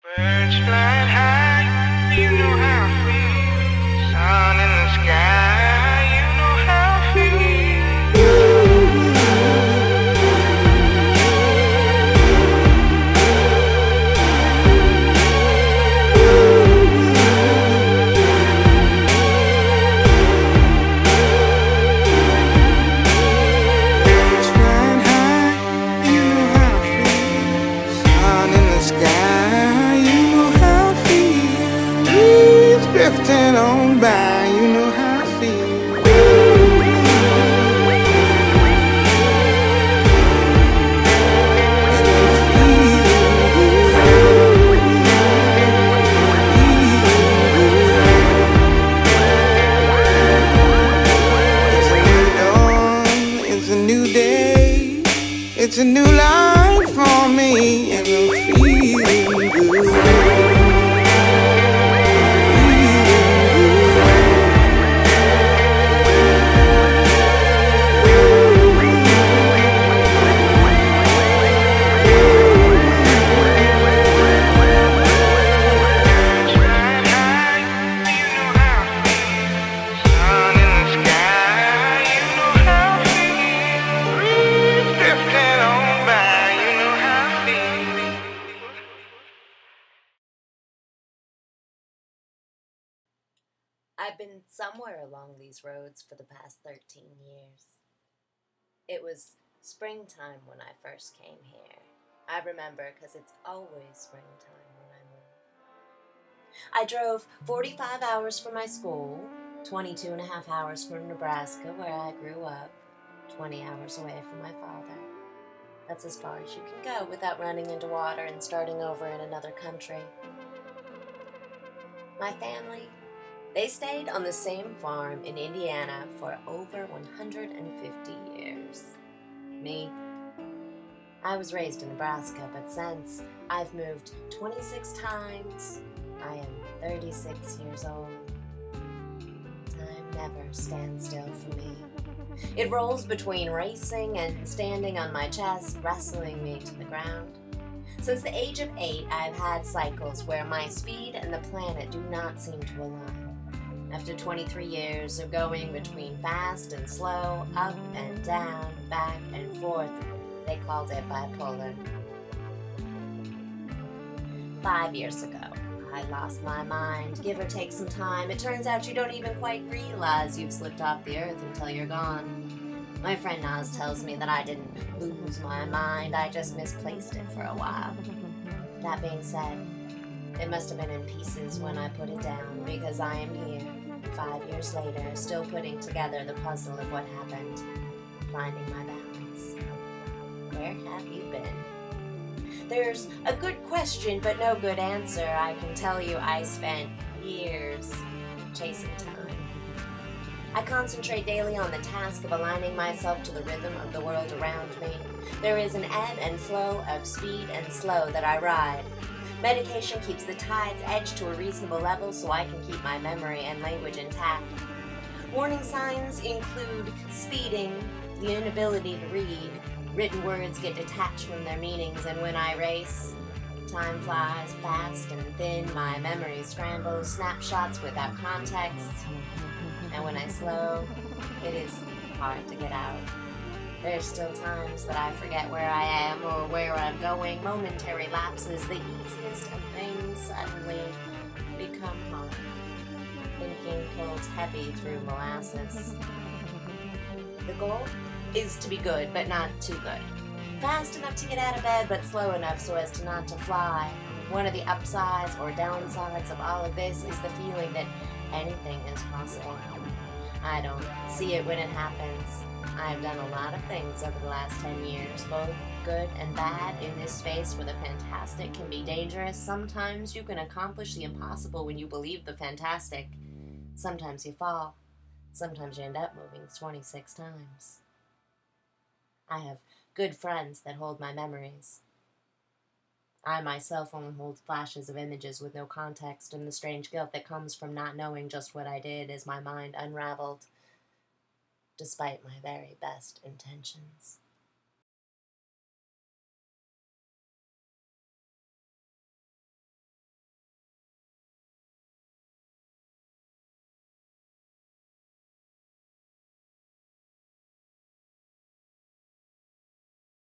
Birds flying high, you know how I feel. Sun in the sky, you know how I Birds flying high, you know how I feel. Sun in the sky, you know how I feel. Breeze drifting on by, you know how I feel. It's a new day, it's a new life for me, and I'm feeling good. I've been somewhere along these roads for the past 13 years. It was springtime when I first came here. I remember because it's always springtime when I move. I drove 45 hours from my school, 22 and a half hours from Nebraska, where I grew up, 20 hours away from my father. That's as far as you can go without running into water and starting over in another country. My family, they stayed on the same farm in Indiana for over 150 years. Me, I was raised in Nebraska, but since I've moved 26 times, I am 36 years old. Time never stands still for me. It rolls between racing and standing on my chest, wrestling me to the ground. Since the age of 8, I've had cycles where my speed and the planet do not seem to align. After 23 years of going between fast and slow, up and down, back and forth, they called it bipolar. 5 years ago, I lost my mind, give or take some time. It turns out you don't even quite realize you've slipped off the earth until you're gone. My friend Naz tells me that I didn't lose my mind, I just misplaced it for a while. That being said, it must have been in pieces when I put it down, because I am here, 5 years later, still putting together the puzzle of what happened, finding my balance. Where have you been? There's a good question, but no good answer. I can tell you I spent years chasing time. I concentrate daily on the task of aligning myself to the rhythm of the world around me. There is an ebb and flow of speed and slow that I ride. Medication keeps the tides edged to a reasonable level so I can keep my memory and language intact. Warning signs include speeding, the inability to read, written words get detached from their meanings, and when I race, time flies fast and thin, my memory scrambles, snapshots without context, and when I slow, it is hard to get out. There's still times that I forget where I am or where I'm going. Momentary lapses, the easiest of things suddenly become hard. Thinking pulls heavy through molasses. The goal is to be good, but not too good. Fast enough to get out of bed, but slow enough so as to not to fly. One of the upsides or downsides of all of this is the feeling that anything is possible. I don't see it when it happens. I've done a lot of things over the last 10 years, both good and bad, in this space where the fantastic can be dangerous. Sometimes you can accomplish the impossible when you believe the fantastic. Sometimes you fall. Sometimes you end up moving 26 times. I have good friends that hold my memories. I myself only hold flashes of images with no context, and the strange guilt that comes from not knowing just what I did as my mind unraveled, despite my very best intentions.